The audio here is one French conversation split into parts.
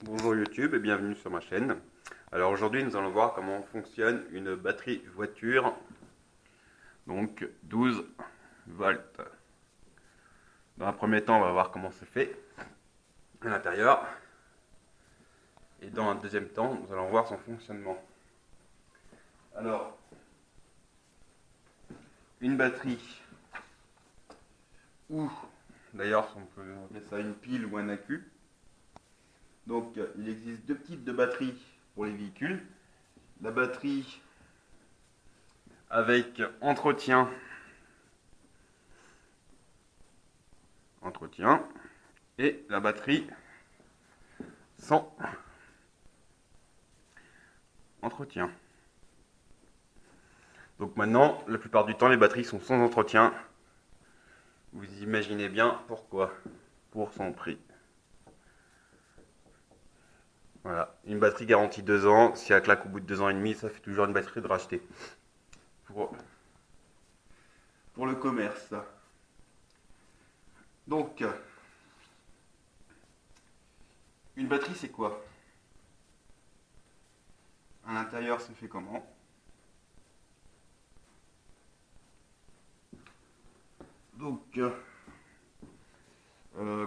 Bonjour YouTube et bienvenue sur ma chaîne. Alors aujourd'hui nous allons voir comment fonctionne une batterie voiture, donc 12 volts. Dans un premier temps on va voir comment c'est fait à l'intérieur et dans un deuxième temps nous allons voir son fonctionnement. Alors une batterie ou d'ailleurs on peut appeler ça une pile ou un accu. Donc il existe deux types de batteries pour les véhicules. La batterie avec entretien et la batterie sans entretien. Donc maintenant, la plupart du temps, les batteries sont sans entretien. Vous imaginez bien pourquoi. Pour son prix. Voilà, une batterie garantie 2 ans. Si elle claque au bout de 2 ans et demi, ça fait toujours une batterie de racheter. Pour le commerce. Donc, une batterie, c'est quoi? À l'intérieur, ça fait comment? Donc,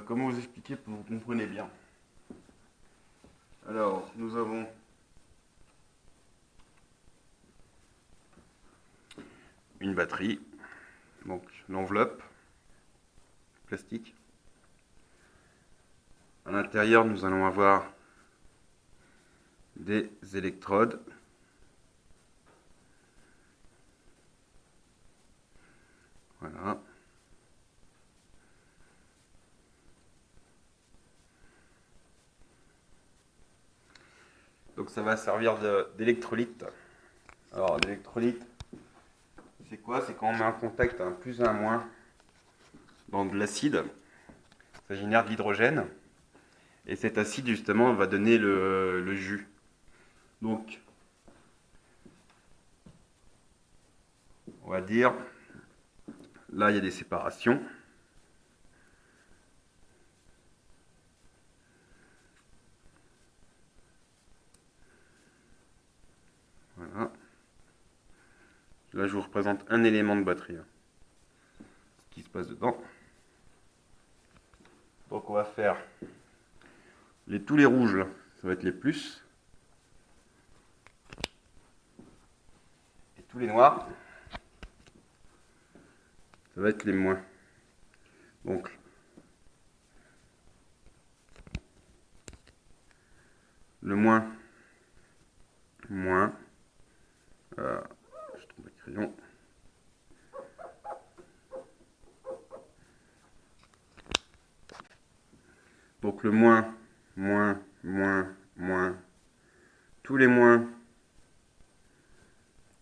comment vous expliquer pour que vous compreniez bien? Alors, nous avons une batterie, donc l'enveloppe plastique. À l'intérieur, nous allons avoir des électrodes. Voilà. Donc ça va servir d'électrolyte. Alors l'électrolyte, c'est quoi? C'est quand on met en contact un plus et un moins dans de l'acide, ça génère de l'hydrogène. Et cet acide justement va donner le jus. Donc on va dire, là il y a des séparations. Voilà. Là je vous représente un élément de batterie. Ce qui se passe dedans. Donc on va faire tous les rouges là, ça va être les plus. Et tous les noirs, ça va être les moins. Donc le moins, je trouve le crayon. Donc le moins, moins, moins, moins, tous les moins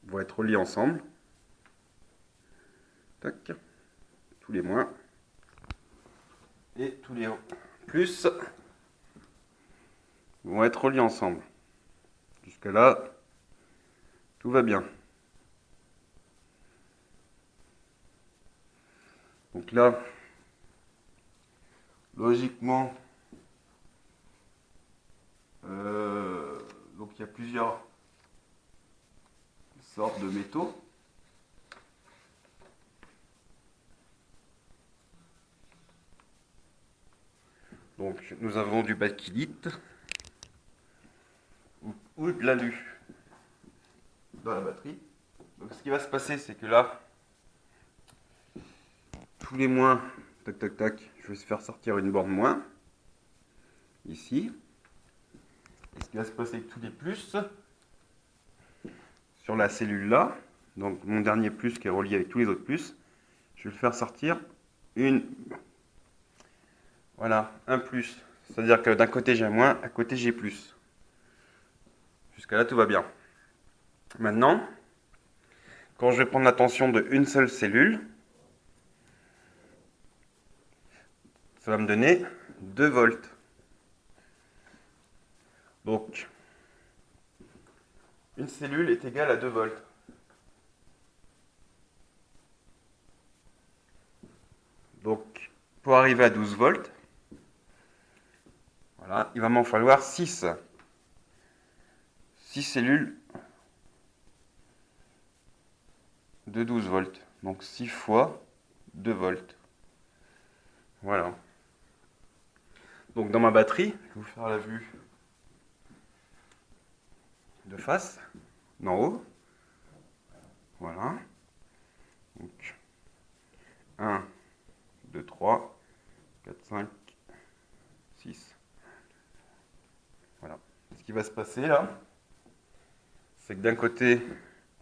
vont être reliés ensemble. Tac, tous les moins. Et tous les plus vont être reliés ensemble. Jusque là, tout va bien. Donc là, logiquement, donc il y a plusieurs sortes de métaux. Donc nous avons du bakélite ou de l'alu dans la batterie. Donc ce qui va se passer, c'est que là, tous les moins, tac tac tac, je vais faire sortir une borne moins, ici. Et ce qui va se passer avec tous les plus, sur la cellule là, donc mon dernier plus qui est relié avec tous les autres plus, je vais le faire sortir voilà, un plus. C'est-à-dire que d'un côté j'ai un moins, à côté j'ai plus. Jusqu'à là tout va bien. Maintenant, quand je vais prendre la tension d'une seule cellule, ça va me donner 2 volts. Donc, une cellule est égale à 2 volts. Donc, pour arriver à 12 volts, Voilà, il va m'en falloir 6. 6 cellules de 12 volts. Donc 6 fois 2 volts. Voilà. Donc dans ma batterie, je vais vous faire la vue de face, d'en haut. Voilà. Donc 1, 2, 3, 4, 5, 6. Voilà. Ce qui va se passer là, c'est que d'un côté,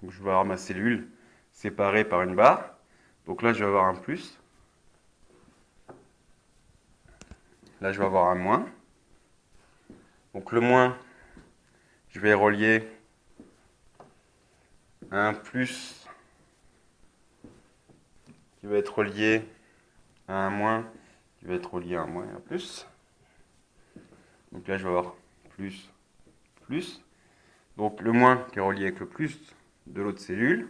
je vais avoir ma cellule séparée par une barre. Donc là, je vais avoir un plus. Là, je vais avoir un moins. Donc le moins, je vais relier à un plus qui va être relié à un moins qui va être relié à un moins et un plus. Donc là, je vais avoir plus, plus. Donc le moins qui est relié avec le plus de l'autre cellule.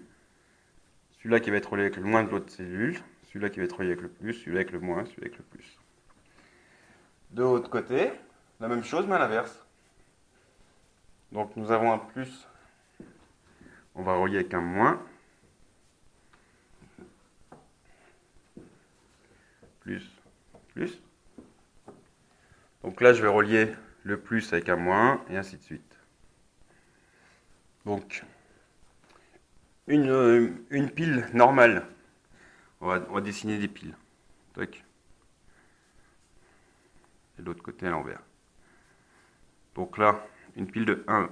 Celui-là qui va être relié avec le moins de l'autre cellule. Celui-là qui va être relié avec le plus. Celui-là avec le moins. Celui-là avec le plus. De l'autre côté, la même chose, mais à l'inverse. Donc nous avons un plus. On va relier avec un moins. Plus, plus. Donc là, je vais relier le plus avec un moins, et ainsi de suite. Donc, une pile normale. On va dessiner des piles. Tac. Et de l'autre côté à l'envers. Donc là, une pile de 1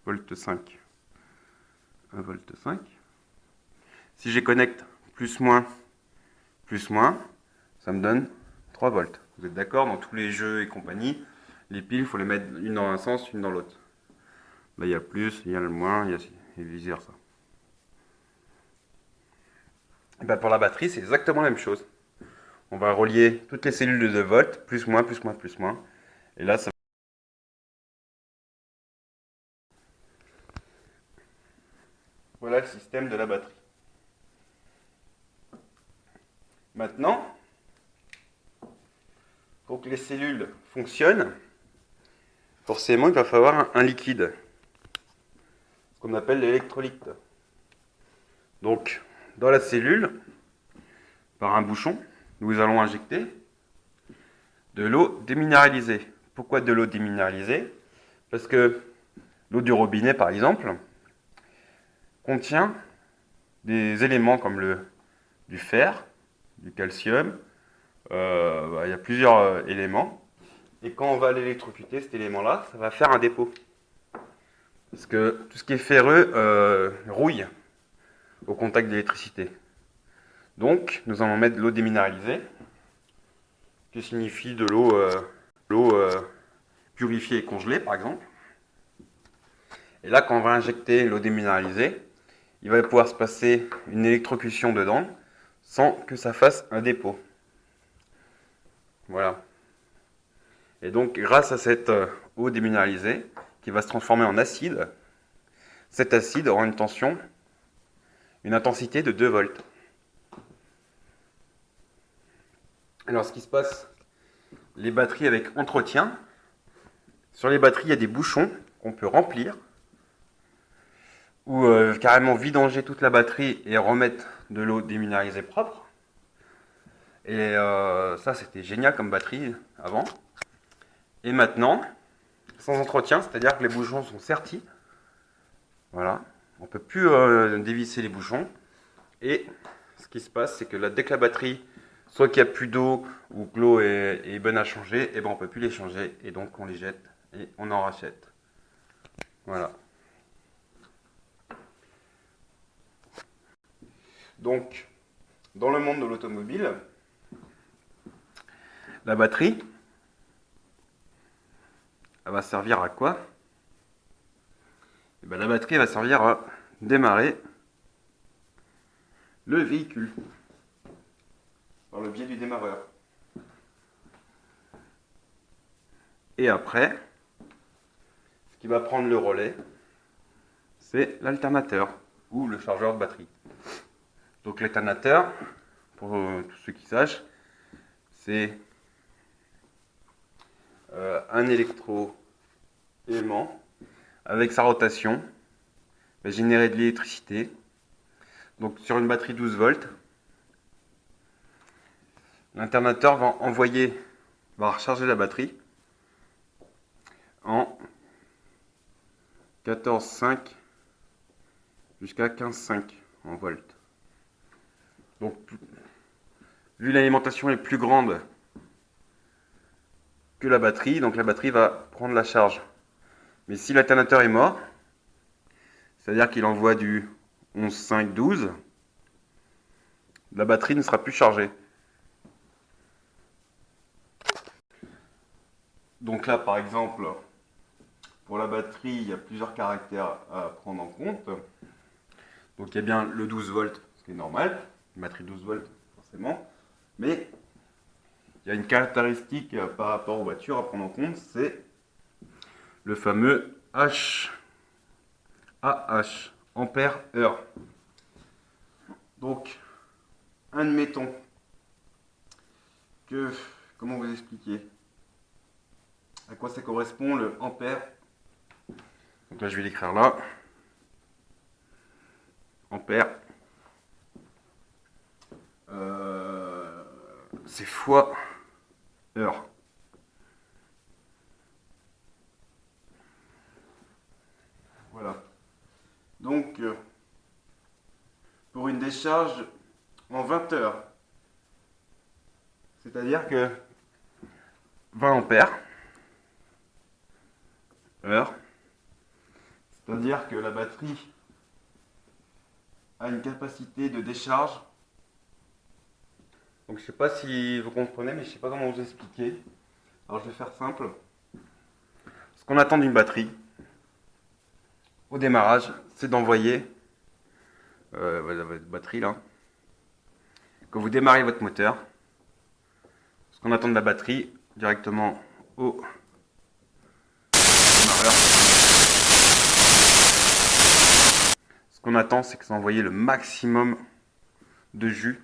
volt 5. 1 volt 5. Si je connecte plus moins, ça me donne 3 volts. Vous êtes d'accord? Dans tous les jeux et compagnie, les piles, il faut les mettre une dans un sens, une dans l'autre. Là, il y a le plus, il y a le moins, il y a et vice versa. Et ben pour la batterie, c'est exactement la même chose. On va relier toutes les cellules de 2 volts, plus, moins, plus, moins, plus, moins. Et là, ça... Voilà le système de la batterie. Maintenant, pour que les cellules fonctionnent, forcément, il va falloir un liquide, ce qu'on appelle l'électrolyte. Donc, dans la cellule, par un bouchon, nous allons injecter de l'eau déminéralisée. Pourquoi de l'eau déminéralisée? Parce que l'eau du robinet, par exemple, contient des éléments comme du fer, du calcium, il y a plusieurs éléments. Et quand on va l'électrocuter, cet élément-là, ça va faire un dépôt. Parce que tout ce qui est ferreux rouille au contact d'électricité. Donc, nous allons mettre de l'eau déminéralisée, qui signifie de l'eau purifiée et congelée, par exemple. Et là, quand on va injecter l'eau déminéralisée, il va pouvoir se passer une électrocution dedans, sans que ça fasse un dépôt. Voilà. Et donc, grâce à cette eau déminéralisée, qui va se transformer en acide, cet acide aura une intensité de 2 volts. Alors, ce qui se passe, les batteries avec entretien, sur les batteries, il y a des bouchons qu'on peut remplir, ou carrément vidanger toute la batterie et remettre de l'eau déminéralisée propre. Et ça, c'était génial comme batterie avant. Et maintenant, sans entretien, c'est-à-dire que les bouchons sont sertis. Voilà. On ne peut plus dévisser les bouchons. Et ce qui se passe, c'est que là, dès que la batterie, soit qu'il n'y a plus d'eau ou que l'eau est bonne à changer, et ben on ne peut plus les changer. Et donc on les jette et on en rachète. Voilà. Donc, dans le monde de l'automobile, la batterie, elle va servir à quoi? Et ben, la batterie va servir à démarrer le véhicule par le biais du démarreur. Et après, ce qui va prendre le relais, c'est l'alternateur ou le chargeur de batterie. Donc l'alternateur, pour tous ceux qui sachent, c'est un électro-aimant avec sa rotation va générer de l'électricité. Donc sur une batterie 12 volts, l'internateur va recharger la batterie en 14,5 jusqu'à 15,5 en volts. Donc vu l'alimentation est plus grande que la batterie, donc la batterie va prendre la charge. Mais si l'alternateur est mort, c'est-à-dire qu'il envoie du 11,5, 12, la batterie ne sera plus chargée. Donc là, par exemple, pour la batterie, il y a plusieurs caractères à prendre en compte. Donc il y a bien le 12 volts, ce qui est normal, une batterie 12 volts forcément, mais il y a une caractéristique par rapport aux voitures à prendre en compte, c'est le fameux AH, ampère-heure. Donc, admettons que, comment vous expliquer, à quoi ça correspond le ampère. Donc là, je vais l'écrire là. Ampère. C'est fois heure. Voilà. Donc, pour une décharge en 20 heures, c'est-à-dire que 20 ampères heure, c'est-à-dire que la batterie a une capacité de décharge. Donc je ne sais pas si vous comprenez, mais je ne sais pas comment vous expliquer. Alors je vais faire simple. Ce qu'on attend d'une batterie au démarrage, c'est d'envoyer votre batterie là. Quand vous démarrez votre moteur, ce qu'on attend de la batterie directement au démarreur. Ce qu'on attend, c'est que ça envoie le maximum de jus.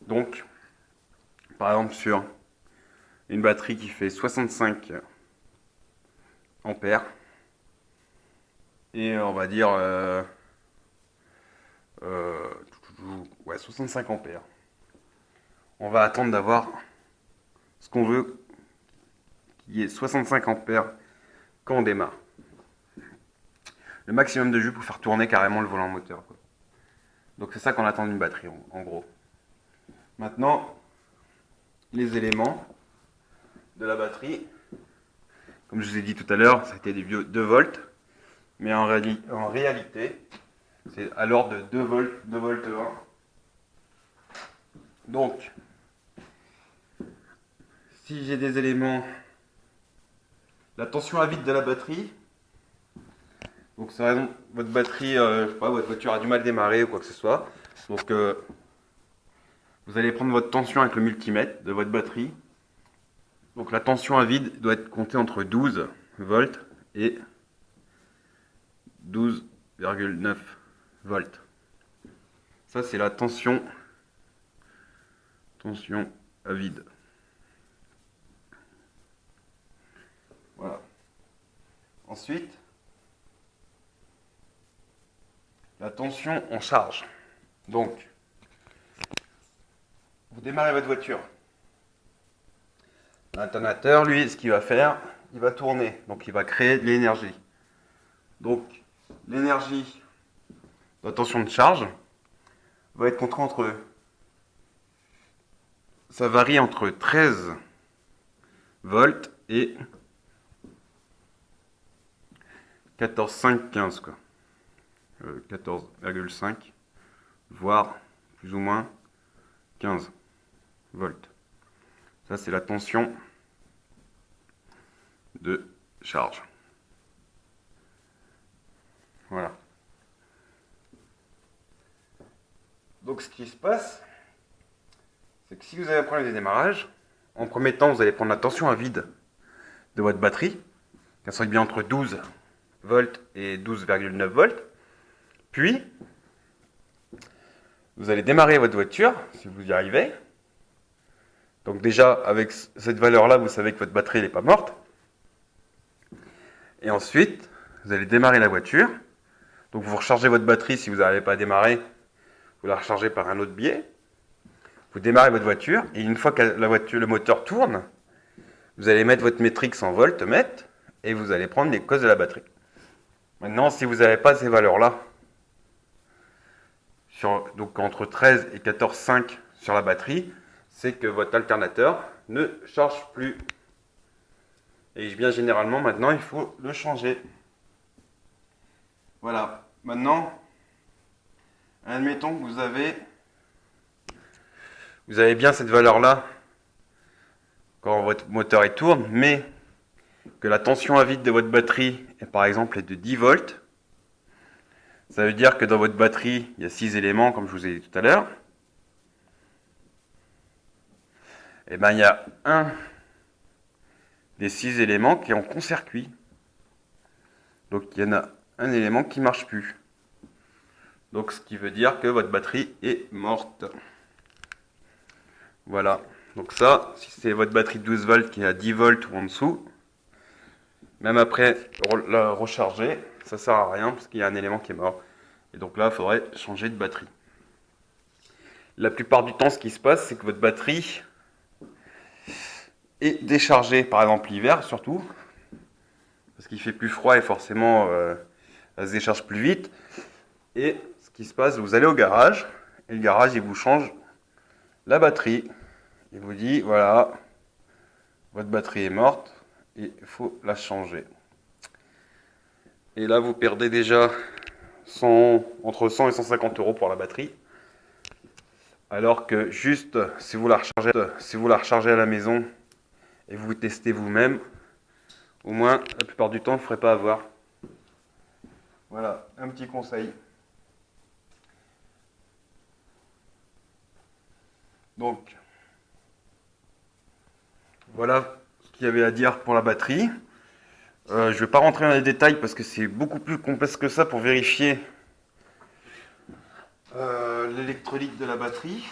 Donc, par exemple, sur une batterie qui fait 65 ampères, et on va dire 65 ampères, on va attendre d'avoir ce qu'on veut, qui est 65 ampères quand on démarre. Le maximum de jus pour faire tourner carrément le volant moteur, quoi. Donc c'est ça qu'on attend d'une batterie en gros. Maintenant, les éléments de la batterie, comme je vous ai dit tout à l'heure, ça a été des vieux 2 volts, mais en réalité, c'est à l'ordre de 2 volts, 2 volts 1. Donc, si j'ai des éléments, la tension à vide de la batterie, donc c'est raison, votre batterie, je sais pas, votre voiture a du mal à démarrer ou quoi que ce soit, donc vous allez prendre votre tension avec le multimètre de votre batterie. Donc la tension à vide doit être comptée entre 12 volts et 12,9 volts. Ça c'est la tension à vide. Voilà. Ensuite, la tension en charge. Donc, vous démarrez votre voiture. L'alternateur, lui, ce qu'il va faire, il va tourner. Donc, il va créer de l'énergie. Donc, l'énergie de la tension de charge va être comprise entre... Ça varie entre 13 volts et 14,5, 15, quoi. 14,5, voire plus ou moins 15 volts. Ça, c'est la tension de charge. Voilà. Donc, ce qui se passe, c'est que si vous avez un problème de démarrage, en premier temps, vous allez prendre la tension à vide de votre batterie, qu'elle soit bien entre 12 volts et 12,9 volts. Puis, vous allez démarrer votre voiture, si vous y arrivez. Donc déjà, avec cette valeur-là, vous savez que votre batterie n'est pas morte. Et ensuite, vous allez démarrer la voiture. Donc vous rechargez votre batterie si vous n'arrivez pas à démarrer. Vous la rechargez par un autre biais. Vous démarrez votre voiture et une fois que le moteur tourne, vous allez mettre votre métrique en voltmètre et vous allez prendre les causes de la batterie. Maintenant, si vous n'avez pas ces valeurs-là, donc entre 13 et 14,5 sur la batterie, c'est que votre alternateur ne charge plus. Et bien généralement, maintenant, il faut le changer. Voilà. Maintenant, admettons que vous avez bien cette valeur-là quand votre moteur il tourne, mais que la tension à vide de votre batterie par exemple est de 10 volts. Ça veut dire que dans votre batterie, il y a 6 éléments, comme je vous ai dit tout à l'heure. Et bien, il y a un des 6 éléments qui est en court-circuit. Donc, il y en a un élément qui ne marche plus. Donc, ce qui veut dire que votre batterie est morte. Voilà. Donc ça, si c'est votre batterie de 12 volts qui est à 10 volts ou en dessous, même après la recharger, ça sert à rien parce qu'il y a un élément qui est mort. Et donc là, il faudrait changer de batterie. La plupart du temps, ce qui se passe, c'est que votre batterie est déchargée, par exemple l'hiver surtout, parce qu'il fait plus froid et forcément elle se décharge plus vite. Et ce qui se passe, vous allez au garage, et le garage, il vous change la batterie. Il vous dit, voilà, votre batterie est morte, et il faut la changer. Et là, vous perdez déjà entre 100 et 150 euros pour la batterie. Alors que juste, si vous la rechargez à la maison et vous testez vous-même, au moins, la plupart du temps, vous ne ferez pas avoir. Voilà, un petit conseil. Donc, voilà ce qu'il y avait à dire pour la batterie. Je ne vais pas rentrer dans les détails parce que c'est beaucoup plus complexe que ça pour vérifier l'électrolyte de la batterie.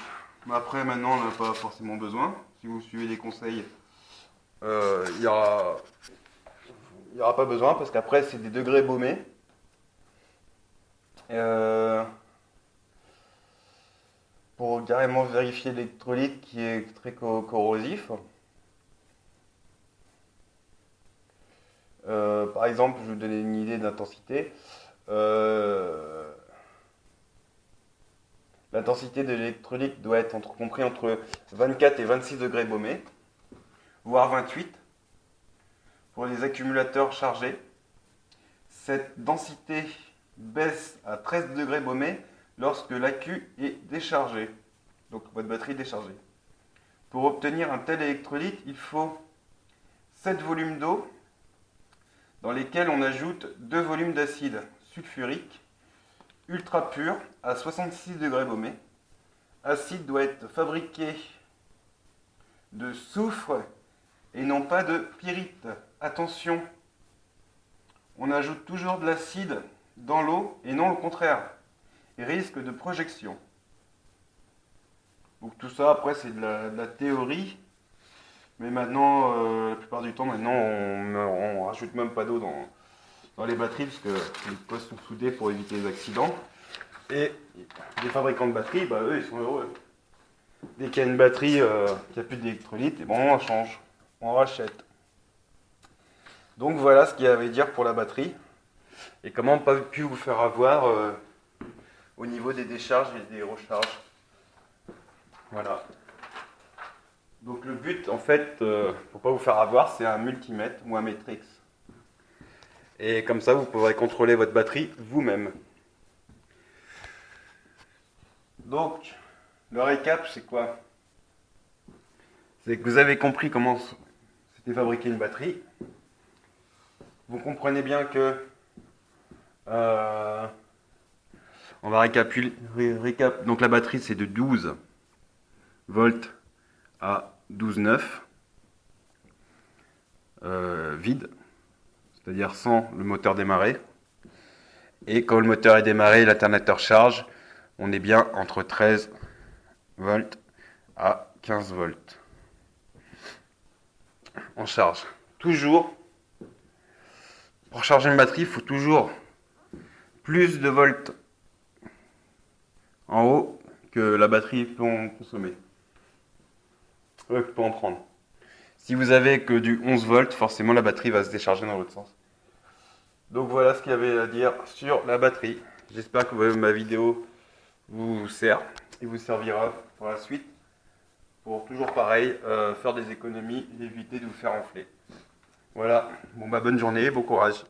Mais après, maintenant, on n'a pas forcément besoin. Si vous suivez les conseils, il n'y aura pas besoin parce qu'après, c'est des degrés baumés. Pour carrément vérifier l'électrolyte qui est très corrosif. Par exemple, je vais vous donner une idée d'intensité. L'intensité de l'électrolyte doit être compris entre 24 et 26 degrés baumés, voire 28 pour les accumulateurs chargés. Cette densité baisse à 13 degrés baumés lorsque l'accu est déchargé, donc votre batterie est déchargée. Pour obtenir un tel électrolyte, il faut 7 volumes d'eau dans lesquels on ajoute 2 volumes d'acide sulfurique ultra pur à 66 degrés baumés. L'acide doit être fabriqué de soufre et non pas de pyrite. Attention, on ajoute toujours de l'acide dans l'eau et non le contraire. Et risque de projection. Donc tout ça après c'est de la théorie. Mais maintenant, la plupart du temps, maintenant, on rajoute même pas d'eau dans les batteries parce que les postes sont soudés pour éviter les accidents. Et les fabricants de batteries, bah, eux, ils sont heureux. Dès qu'il y a une batterie qui n'a plus d'électrolyte, et bon, on change, on rachète. Donc voilà ce qu'il y avait à dire pour la batterie. Et comment pas pu vous faire avoir au niveau des décharges et des recharges. Voilà. Donc le but, en fait, pour pas vous faire avoir, c'est un multimètre ou un Matrix. Et comme ça, vous pourrez contrôler votre batterie vous-même. Donc, le récap, c'est quoi? C'est que vous avez compris comment c'était fabriqué une batterie. Vous comprenez bien que on va donc la batterie, c'est de 12 volts à 12,9 vide, c'est-à-dire sans le moteur démarré. Et quand le moteur est démarré, l'alternateur charge, on est bien entre 13 volts à 15 volts. en charge. Toujours, pour charger une batterie, il faut toujours plus de volts en haut que la batterie peut en consommer. Peut en prendre. Si vous avez que du 11 volts, forcément la batterie va se décharger dans l'autre sens. Donc voilà ce qu'il y avait à dire sur la batterie. J'espère que ma vidéo vous sert et vous servira pour la suite. Pour toujours pareil, faire des économies et éviter de vous faire enfler. Voilà, bon bah bonne journée, bon courage.